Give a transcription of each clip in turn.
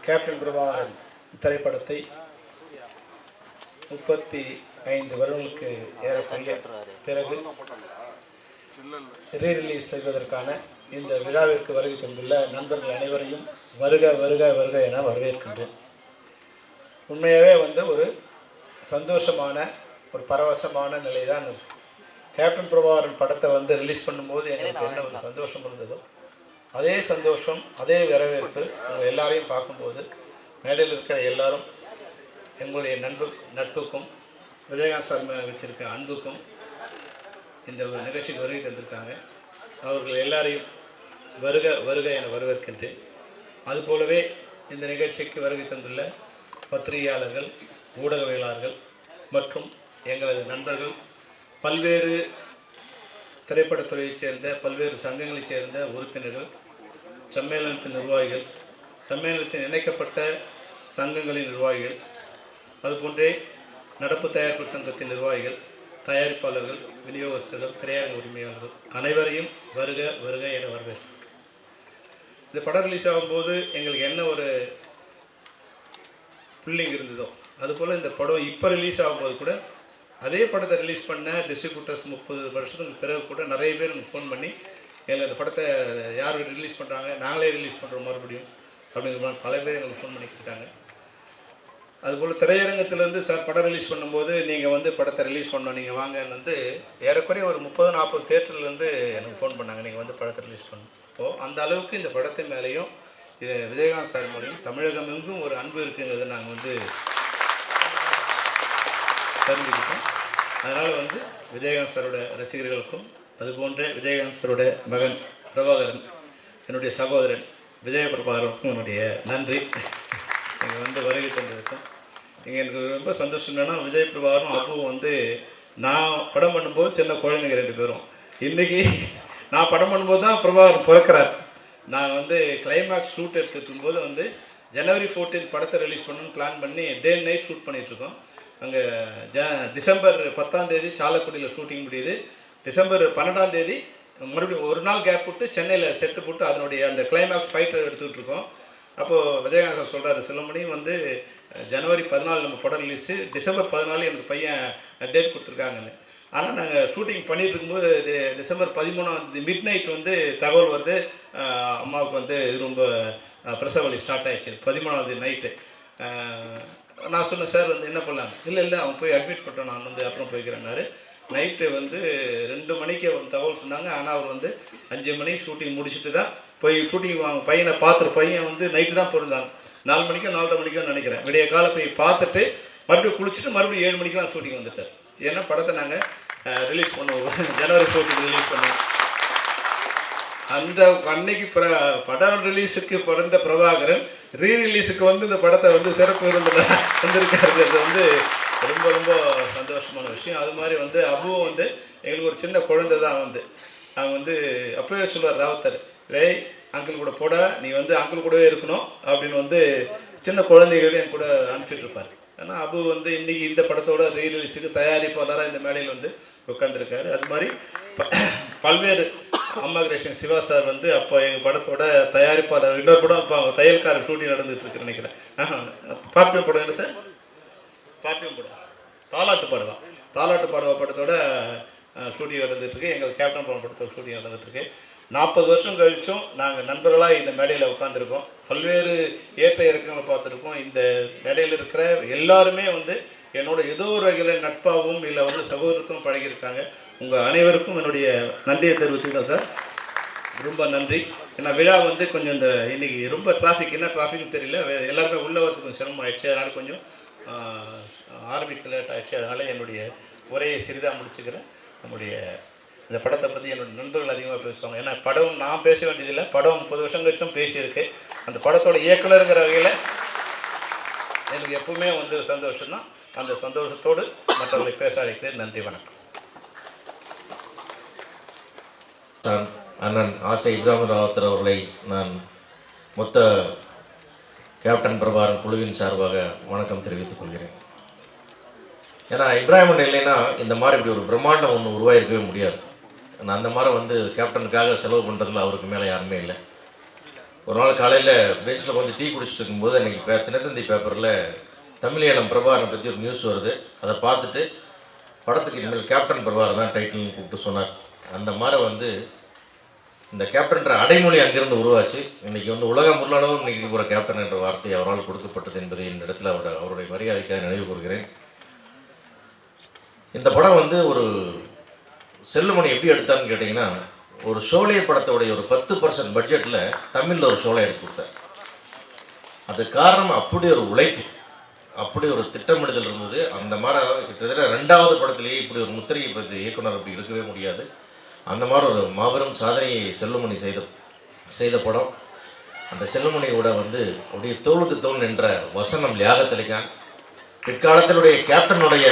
Captain Prabhakaran திரைப்படத்தை 35 வருடங்களுக்கு ஏறக்குறைய பிறகு ரீரிலீஸ் செய்வதற்கான இந்த விழாவிற்கு வருகை தந்துள்ள நண்பர்கள் அனைவரையும் வருக வருக வருக என வரவேற்கின்றேன். உண்மையாகவே ஒரு சந்தோஷமான ஒரு பரவசமான நிலை தான். கேப்டன் பிரபாகரன் படத்தை ரிலீஸ் பண்ணும்போது எங்களுக்கு என்ன ஒரு சந்தோஷம் இருந்ததோ அதே சந்தோஷம், அதே வரவேற்பு உங்கள் எல்லாரையும் பார்க்கும்போது மேடையில் இருக்கிற எல்லாரும் எங்களுடைய நட்புக்கும் விஜயகாந்த் சார் வச்சிருக்க அன்புக்கும் இந்த நிகழ்ச்சிக்கு வருகை தந்திருக்காங்க. அவர்கள் எல்லாரையும் வருக வருக என வரவேற்கின்றேன். அதுபோலவே இந்த நிகழ்ச்சிக்கு வருகை தந்துள்ள பத்திரிகையாளர்கள், ஊடகவியலாளர்கள் மற்றும் எங்களது நண்பர்கள், பல்வேறு திரைப்படத்துறையைச் சேர்ந்த பல்வேறு சங்கங்களைச் சேர்ந்த உறுப்பினர்கள், சம்மேளனத்தின் நிர்வாகிகள், சம்மேளனத்தின் இணைக்கப்பட்ட சங்கங்களின் நிர்வாகிகள், அதுபோன்றே நடப்பு தயாரிப்பு சங்கத்தின் நிர்வாகிகள், தயாரிப்பாளர்கள், விநியோகஸ்தர்கள், திரையரங்க உரிமையாளர்கள் அனைவரையும் வருக வருக என வரவேற்கிறேன். இந்த படம் ரிலீஸ் ஆகும்போது எங்களுக்கு என்ன ஒரு ஃபீலிங் இருந்ததோ அதுபோல் இந்த படம் இப்போ ரிலீஸ் ஆகும்போது கூட அதே படத்தை ரிலீஸ் பண்ண டிஸ்ட்ரிபியூட்டர்ஸ் 30 வருஷத்துக்கு பிறகு கூட நிறைய பேர் எனக்கு ஃபோன் பண்ணி எங்களுக்கு அந்த படத்தை யார் ரிலீஸ் பண்ணுறாங்க, நாங்களே ரிலீஸ் பண்ணுறோம் மறுபடியும் அப்படிங்கிற மாதிரி பல பேர் எங்களுக்கு ஃபோன் பண்ணிக்கிட்டாங்க. அதுபோல் திரையரங்கத்திலேருந்து சார் படம் ரிலீஸ் பண்ணும்போது நீங்கள் படத்தை ரிலீஸ் பண்ணோம், நீங்கள் வாங்கன்னு ஏறக்குறைய ஒரு 30-40 தேட்டர்லேருந்து எனக்கு ஃபோன் பண்ணாங்க, நீங்கள் படத்தை ரிலீஸ் பண்ணணும். அப்போது அந்த அளவுக்கு இந்த படத்தின் மேலேயும் இது விஜயகாந்த் சார் மூலியம் தமிழகம் எங்கும் ஒரு அன்பு இருக்குங்கிறத நாங்கள் தெரிஞ்சுக்கிட்டோம். அதனால் விஜயகாந்த் சாரோட ரசிகர்களுக்கும் அதுபோன்ற விஜயகாந்த் சாரோட மகன் பிரபாகரன், என்னுடைய சகோதரன் விஜய பிரபாகரனுக்கும் என்னுடைய நன்றி. நீங்கள் வருகை தந்ததுக்கும் எனக்கு ரொம்ப சந்தோஷம். என்னென்னா விஜய் பிரபாகரும் அப்புவும் நான் படம் பண்ணும்போது சின்ன குழந்தைங்க 2 பேரும். இன்றைக்கி நான் படம் பண்ணும்போது தான் பிரபாகரன் பிறக்கிறார். நான் கிளைமேக்ஸ் ஷூட் எடுத்துகிட்டு போது ஜனவரி 14 படத்தை ரிலீஸ் பண்ணணும்னு பிளான் பண்ணி டே அண்ட் நைட் ஷூட் பண்ணிகிட்ருக்கோம். அங்கே டிசம்பர் 10 சாலக்குடியில் ஷூட்டிங் முடியுது. டிசம்பர் 12 மறுபடியும் ஒரு நாள் கேப் விட்டு சென்னையில் செட்டு போட்டு அதனுடைய அந்த கிளைமேக்ஸ் ஃபைட்டர் எடுத்துக்கிட்டு இருக்கோம். அப்போது விஜயகாந்த் சார் சொல்கிறாரு, சிலமணி ஜனவரி 14 நம்ம படம் ரிலீஸு, டிசம்பர் 14 எனக்கு பையன் டேட் கொடுத்துருக்காங்கன்னு. ஆனால் நாங்கள் ஷூட்டிங் பண்ணிகிட்டு இருக்கும்போது டிசம்பர் 13 மிட் நைட் தகவல் வருது, அம்மாவுக்கு ரொம்ப பிரசவ வலி ஸ்டார்ட் ஆகிடுச்சு 13 நைட்டு. நான் சொன்னேன், சார் என்ன பண்ணலாம், இல்லை அவன் போய் அட்மிட் பண்ணிட்டோம், நான் அப்புறம் போய்க்கிறேன்னாரு. நைட்டு 2 மணிக்கு தகவல் சொன்னாங்க. ஆனால் அவர் 5 மணிக்கு ஷூட்டிங் முடிச்சுட்டு தான் போய் ஷூட்டிங் பையனை பார்த்துட்டு, பையன் நைட்டு தான் பிறந்தாங்க, 4 மணிக்கோ 4:30 மணிக்கோ நினைக்கிறேன். விடிய காலை போய் பார்த்துட்டு மறுபடியும் குளிச்சுட்டு மறுபடியும் 7 மணிக்கெலாம் ஷூட்டிங் வந்துட்டார். ஏன்னா படத்தை நாங்கள் ரிலீஸ் பண்ணுவோம், ஜனவரி 14 ரிலீஸ் பண்ணுவோம். அந்த அன்னைக்கு படம் ரிலீஸுக்கு பிறந்த பிரபாகரன் ரீரிலீஸுக்கு இந்த படத்தை சிறப்பு விருந்தில் வந்திருக்காரு. அது ரொம்ப ரொம்ப சந்தோஷமான விஷயம். அது மாதிரி அபுவும் எங்களுக்கு ஒரு சின்ன குழந்தை தான். அவங்க அப்போவே சொல்லுவார் ராவுத்தர், ரேய் அங்கிள் கூட போட, நீ அங்கிள் கூடவே இருக்கணும் அப்படின்னு சின்ன குழந்தைகளே என் கூட அனுப்பிச்சிட்டு இருப்பார். ஏன்னா அபு இன்றைக்கி இந்த படத்தோட ரீரிலீஸுக்கு தயாரிப்பாளராக இந்த மேடையில் உட்காந்துருக்காரு. அது மாதிரி பல்வேறு அம்மா கிருஷ்ணன் சிவா சார் அப்போ எங்கள் படத்தோட தயாரிப்பாளர். இன்னொரு படம் அப்போ அவங்க தையல்காரர் ஷூட்டிங் நடந்துகிட்டு நினைக்கிறேன். பாப்பியம் படம் என்ன சார், பாப்பியம் படம் தாலாட்டு பாடுவா, தாலாட்டு பாடுவா படத்தோட ஷூட்டிங் நடந்துகிட்ருக்கு. எங்கள் கேப்டன் படம் படத்தோட ஷூட்டிங் நடந்துகிட்ருக்கு. 40 வருஷம் கழிச்சும் நாங்கள் நண்பர்களாக இந்த மேடையில் உட்காந்துருக்கோம். பல்வேறு ஏற்ற இறக்கங்களை பார்த்துருக்கோம். இந்த மேடையில் இருக்கிற எல்லாருமே என்னோட ஏதோ ஒரு வகையில் நட்பாகவும் இல்லை சகோதரத்துவம் பழகியிருக்காங்க. உங்கள் அனைவருக்கும் என்னுடைய நன்றியை தெரிவிச்சுக்கிறேன் சார், ரொம்ப நன்றி. ஏன்னா விழா கொஞ்சம் இன்றைக்கி ரொம்ப டிராஃபிக், என்ன டிராஃபிக்னு தெரியல, எல்லாருமே உள்ளே வரதுக்கு கொஞ்சம் சிரமம் ஆயிடுச்சு. அதனால் கொஞ்சம் ஆரம்பிக்க லேட் ஆகிடுச்சு. அதனால் என்னுடைய உரையை சிறிதாக முடிச்சுக்கிறேன். நம்முடைய இந்த படத்தை பற்றி என்னுடைய நண்பர்கள் அதிகமாக பேசுவாங்க. ஏன்னா படம் நான் பேச வேண்டியதில்லை, படம் 30 வருஷம் கழிச்சும் பேசியிருக்கு. அந்த படத்தோட இயக்குனருங்கிற வகையில் எனக்கு எப்பவுமே சந்தோஷம் தான். அந்த சந்தோஷத்தோடு மற்றவர்களை பேச அழைக்கிறேன். நன்றி, வணக்கம். அண்ணன் ஆசை இப்ராஹிம் ராவத்தர் அவர்களை நான் மொத்த கேப்டன் பிரபாகரன் குழுவின் சார்பாக வணக்கம் தெரிவித்துக் கொள்கிறேன். ஏன்னா இப்ராஹிம் இல்லைன்னா இந்த மாதிரி இப்படி ஒரு பிரம்மாண்டம் ஒன்று உருவாயிருக்கவே முடியாது. அந்த மாதிரி கேப்டனுக்காக செலவு பண்ணுறதுல அவருக்கு மேலே யாருமே இல்லை. ஒரு நாள் காலையில் பெஞ்சில் கொஞ்சம் டீ குடிச்சிட்டு இருக்கும்போது அன்றைக்கி தினத்தந்தி பேப்பரில் தமிழீழம் பிரபாகரனை பற்றி ஒரு நியூஸ் வருது. அதை பார்த்துட்டு படத்துக்கு இனிமேல் கேப்டன் பிரபாகரன் தான் டைட்டில்னு கூப்பிட்டு சொன்னார். அந்த மாதிரி வந்து இந்த கேப்டன்ற அடைமொழி அங்கிருந்து உருவாச்சு. இன்றைக்கி வந்து உலகம் முழுவதும் இன்றைக்கி ஒரு கேப்டன் என்ற வார்த்தை அவரால் கொடுக்கப்பட்டது என்பதை இந்த இடத்துல அவருடைய மரியாதைக்காக நினைவு கூறுகிறேன். இந்த படம் வந்து ஒரு செல்லுமணி எப்படி எடுத்தான்னு கேட்டிங்கன்னா, ஒரு ஷோலே படத்தோடைய ஒரு 10% பட்ஜெட்டில் தமிழில் ஒரு ஷோலை எடுத்து கொடுத்தார். அது காரணம் அப்படி ஒரு உழைப்பு, அப்படி ஒரு திட்டமிடுதல் இருந்தது. அந்த மாதிரி கிட்டத்தட்ட 2வது படத்திலேயே இப்படி ஒரு முத்திரையை பற்றி இயக்குனர் அப்படி இருக்கவே முடியாது. அந்த மாதிரி ஒரு மாபெரும் சாதனையை செல்லுமணி செய்த படம். அந்த செல்லுமணியோட வந்து அப்படியே தோளுக்கு தோல் நின்ற வசனம் லியாகத் பிற்காலத்தினுடைய கேப்டனுடைய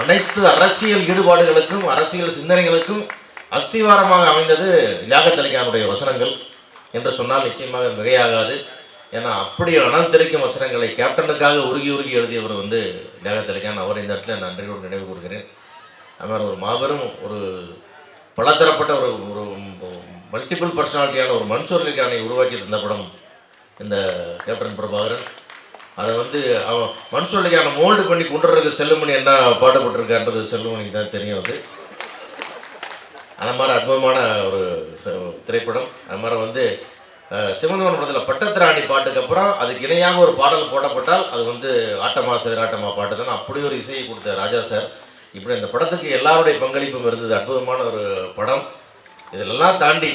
அனைத்து அரசியல் ஈடுபாடுகளுக்கும் அரசியல் சிந்தனைகளுக்கும் அஸ்திவாரமாக அமைந்தது லியாகத் வசனங்கள் என்று சொன்னால் நிச்சயமாக மிகையாகாது. ஏன்னா அப்படி அனல் தெரிக்கும் வசனங்களை கேப்டனுக்காக உருகி எழுதியவர் வந்து லியாகத். அவர் இந்த இடத்துல நன்றியோடு நினைவு கூறுகிறேன். அவர் ஒரு மாபெரும் ஒரு பலதரப்பட்ட ஒரு மல்டிபிள் பர்சனாலிட்டியான ஒரு மன்சூர் அலிகானை உருவாக்கி இருந்த படம் இந்த கேப்டன் பிரபாகரன். அதை வந்து அவன் மன்சூர் அலிகானை மோல்டு பண்ணி கொண்டுறதுக்கு செல்லுமணி என்ன பாடுபட்டிருக்கான்றது செல்லுமணிக்கு தான் தெரியும். அது அந்த மாதிரி அற்புதமான ஒரு திரைப்படம். அது மாதிரி வந்து சிவந்தவன் படத்தில் பட்டத்திராணி பாட்டுக்கு அப்புறம் அதுக்கு இணையாக ஒரு பாடல் போடப்பட்டால் அது வந்து ஆட்டமா சிதறாட்டமா பாட்டு தான். அப்படி ஒரு இசையை கொடுத்த ராஜா சார். இப்படி இந்த படத்துக்கு எல்லாருடைய பங்களிப்பும் இருந்தது. அற்புதமான ஒரு படம். இதெல்லாம் தாண்டி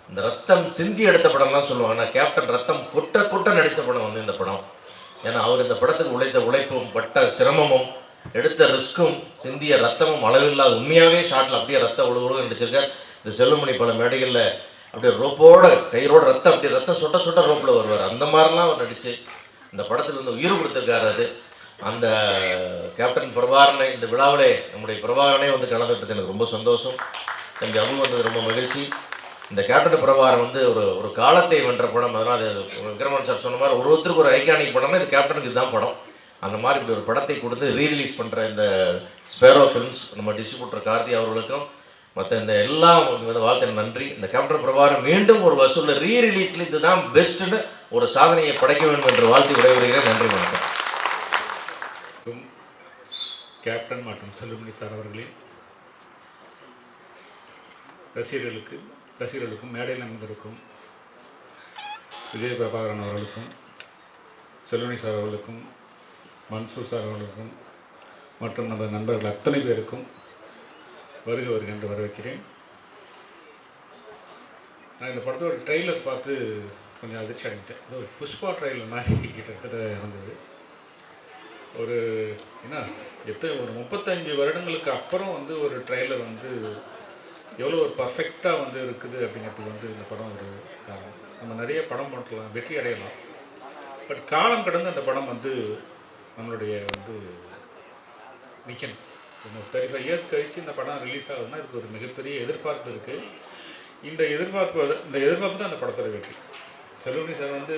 இந்த ரத்தம் சிந்தி எடுத்த படம்லாம் சொல்லுவாங்க. ஆனால் கேப்டன் ரத்தம் கொட்ட நடித்த படம் வந்து இந்த படம். ஏன்னா அவர் இந்த படத்துக்கு உழைத்த உழைப்பும் பட்ட சிரமமும் எடுத்த ரிஸ்க்கும் சிந்திய ரத்தமும் அளவில்லாத உண்மையாகவே ஷாட்டில் அப்படியே ரத்தம் உழுவுழுக நடிச்சிருக்கார். இந்த செல்லுமணி பல மேடைகளில் அப்படியே ரோப்போட கையோட ரத்தம் அப்படியே ரத்தம் சொட்ட ரோப்பில் வருவார். அந்த மாதிரிலாம் அவர் நடித்து இந்த படத்துக்கு வந்து உயிர் கொடுத்துருக்காரு. அது அந்த கேப்டன் பிரபாகரனை இந்த விழாவிலே நம்முடைய பிரபாகரனே வந்து கலந்துட்டது எனக்கு ரொம்ப சந்தோஷம். தம்பி அபு வந்தது ரொம்ப மகிழ்ச்சி. இந்த கேப்டன் பிரபாகரன் வந்து ஒரு காலத்தை வென்ற படம். அதனால் அது விக்ரமன் சார் சொன்ன மாதிரி ஒருத்தருக்கு ஒரு ஐகானிக் படம்னா இது கேப்டனுக்கு இதுதான் படம். அந்த மாதிரி இப்படி ஒரு படத்தை கொடுத்து ரீரிலீஸ் பண்ணுற இந்த ஸ்பேரோ ஃபிலிம்ஸ் நம்ம டிஸ்ட்ரிபியூட்டர் கார்த்தி அவர்களுக்கும் மற்ற இந்த எல்லாம் வந்து வாழ்த்து நன்றி. இந்த கேப்டன் பிரபாகரன் மீண்டும் ஒரு வசூலில் ரீரிலீஸில் இதுதான் பெஸ்ட்டுன்னு ஒரு சாதனையை படைக்க வேண்டும் என்று வாழ்த்து விடைபெறுகிறேன். நன்றி, வணக்கம். கேப்டன் மற்றும் செல்லுமணி சார் அவர்களின் ரசிகர்களுக்கும் மேடையில் அமர்ந்திருக்கும் விஜய் பிரபாகரன் அவர்களுக்கும் செல்லுமணி சார் அவர்களுக்கும் மன்சூர் சார் அவர்களுக்கும் மற்றும் நமது நண்பர்கள் அத்தனை பேருக்கும் வருக என்று வரவேற்கிறேன். நான் இந்த படத்தோட ட்ரெய்லர் பார்த்து கொஞ்சம் அதிர்ச்சி அடைஞ்சிட்டேன். இது ஒரு புஷ்பா ட்ரெய்லர் மாதிரி கிட்டத்தட்ட இருந்தது. ஒரு ஒரு 35 வருடங்களுக்கு அப்புறம் வந்து ஒரு ட்ரெய்லர் வந்து எவ்வளோ ஒரு பர்ஃபெக்டாக வந்து இருக்குது அப்படிங்கிறதுக்கு வந்து இந்த படம் ஒரு காரணம். நம்ம நிறைய படம் பண்ணலாம், வெற்றி அடையலாம். பட் காலம் கடந்து அந்த படம் வந்து நம்மளுடைய வந்து நிற்கணும். இன்னும் 35 இயர்ஸ் கழித்து இந்த படம் ரிலீஸ் ஆகுதுன்னா இதுக்கு ஒரு மிகப்பெரிய எதிர்பார்ப்பு இருக்குது. இந்த எதிர்பார்ப்பு தான் அந்த படத்தோட வெற்றி. செல்லுமணி சார் வந்து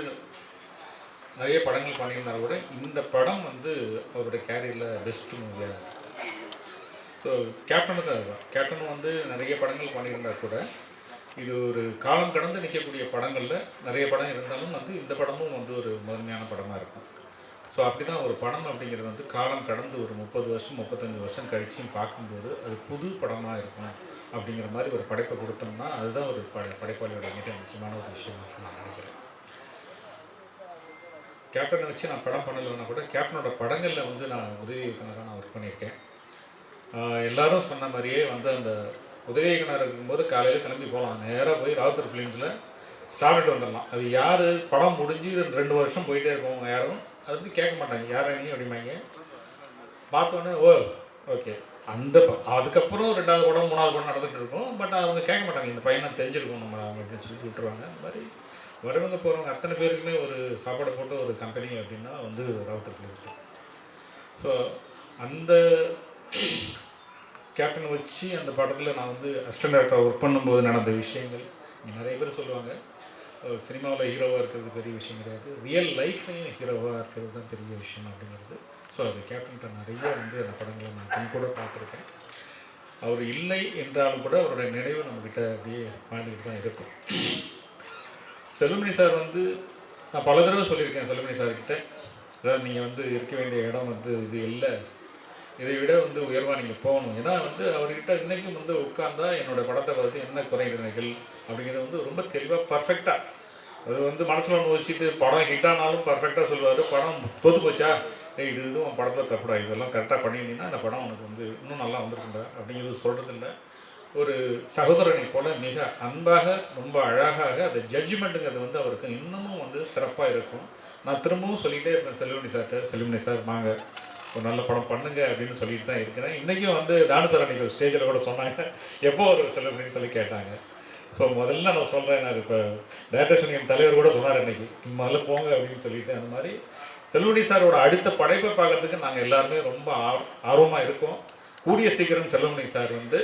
நிறைய படங்கள் பண்ணியிருந்தாலும் கூட இந்த படம் வந்து அவருடைய கேரியரில் பெஸ்ட் மூவியாக இருக்குது. ஸோ கேப்டனுக்கு அதுதான். கேப்டன் வந்து நிறைய படங்கள் பண்ணியிருந்தால் கூட இது ஒரு காலம் கடந்து நிற்கக்கூடிய படங்களில் நிறைய படம் இருந்தாலும் வந்து இந்த படமும் வந்து ஒரு முதன்மையான படமாக இருக்கும். ஸோ அப்படி தான் ஒரு படம் அப்படிங்கிறது வந்து காலம் கடந்து ஒரு 30 வருஷம் 35 வருஷம் கழிச்சும் பார்க்கும்போது அது புது படமாக இருக்கும் அப்படிங்கிற மாதிரி ஒரு படைப்பை கொடுத்தோம்னா அதுதான் ஒரு படைப்பாளியோட மிக முக்கியமான ஒரு விஷயமாக நான் நினைக்கிறேன். கேப்டனை வச்சு நான் படம் பண்ணலைன்னா கூட கேப்டனோட படங்களில் வந்து நான் உதவி இயக்குனராக நான் ஒர்க் பண்ணியிருக்கேன். எல்லோரும் சொன்ன மாதிரியே வந்து அந்த உதவி இயக்குனர் இருக்கும்போது காலையில் கிளம்பி போகலாம், நேராக போய் ராவுத்தர் ஃபிலிம்ஸில் சாப்பிட்டு வந்துடலாம். அது யார் படம் முடிஞ்சு 2 வருஷம் போயிட்டே இருக்கவங்க யாரும் அதை பற்றி கேட்க மாட்டாங்க, யார் நீ அப்படிம்பாங்க. பார்த்தோன்னே ஓகே அதுக்கப்புறம் 2வது படம் 3வது படம் நடந்துகிட்டு இருக்கும். பட் அவங்க கேட்க மாட்டாங்க, இந்த பையனை தெரிஞ்சிருக்கோம் நம்ம அப்படின்னு சொல்லி விட்டுருவாங்க. அந்த மாதிரி வரவங்க போகிறவங்க அத்தனை பேருக்குமே ஒரு சாப்பாடு போட்ட ஒரு கம்பெனி அப்படின்னா வந்து ராவுத்தர் ஃபிலிம்ஸ் தான். ஸோ அந்த கேப்டனை வச்சு அந்த படத்தில் நான் வந்து அசிஸ்டன்ட் டைரக்டராக ஒர்க் பண்ணும்போது நடந்த விஷயங்கள் நிறைய பேர் சொல்லுவாங்க. சினிமாவில் ஹீரோவாக இருக்கிறது பெரிய விஷயம் கிடையாது, ரியல் லைஃப்லையும் ஹீரோவாக இருக்கிறது தான் பெரிய விஷயம் அப்படிங்கிறது. ஸோ அது கேப்டன்கிட்ட நிறைய வந்து அந்த படங்களை நான் கண் கூட பார்த்துருக்கேன். அவர் இல்லை என்றாலும் கூட அவருடைய நினைவு நம்மக்கிட்ட அப்படியே வாழ்ந்துக்கிட்டு தான் இருக்கும். செல்லுமணி சார் வந்து நான் பல தடவை சொல்லியிருக்கேன் செல்லுமணி சார்கிட்ட, சார் நீங்கள் வந்து இருக்க வேண்டிய இடம் வந்து இது இல்லை, இதை விட வந்து உயர்வாக நீங்கள் போகணும். ஏன்னா வந்து அவர்கிட்ட இன்றைக்கும் வந்து உட்கார்ந்தா என்னோட படத்தை பார்த்து என்ன குறைநிலைகள் அப்படிங்கிறது வந்து ரொம்ப தெளிவாக பர்ஃபெக்டாக, அது வந்து மனசில் ஒன்று வச்சுட்டு படம் ஹிட்டானாலும் பர்ஃபெக்டாக சொல்லுவார். படம் தோற்று போச்சா, இது உன் படத்தில் தப்புடா, இதெல்லாம் கரெக்டாக பண்ணியிருந்தீங்கன்னா அந்த படம் உனக்கு வந்து இன்னும் நல்லா வந்திருக்குண்டா அப்படிங்கிறது சொல்கிறது இல்லை. ஒரு சகோதரனை போல மிக அன்பாக ரொம்ப அழகாக அந்த ஜட்ஜ்மெண்ட்டுங்கிறது வந்து அவருக்கு இன்னமும் வந்து சிறப்பாக இருக்கும். நான் திரும்பவும் சொல்லிகிட்டே இருப்பேன் செல்லுமணி சார்கிட்ட, செல்லுமணி சார் வாங்க ஒரு நல்ல படம் பண்ணுங்க அப்படின்னு சொல்லிட்டு தான் இருக்கிறேன். இன்றைக்கும் வந்து தானு சார் அன்றைக்கி ஸ்டேஜில் கூட சொன்னாங்க, எப்போ ஒரு செல்லுமணின்னு சொல்லி கேட்டாங்க. ஸோ முதல்ல நான் சொல்கிறேன், நான் இப்போ டைரக்டர் என் தலைவர் கூட சொன்னார் அன்றைக்கி, முதல்ல போங்க அப்படின்னு சொல்லிட்டு. அந்த மாதிரி செல்லுமணி சாரோட அடுத்த படைப்பை பார்க்கறதுக்கு நாங்கள் எல்லாருமே ரொம்ப ஆர்வமாக இருக்கோம். கூடிய சீக்கிரம் செல்லுமணி சார் வந்து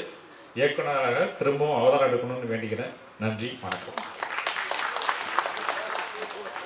இயக்குனராக திரும்பவும் அவதாரம் எடுக்கணும்னு வேண்டிக்கிறேன். நன்றி, வணக்கம்.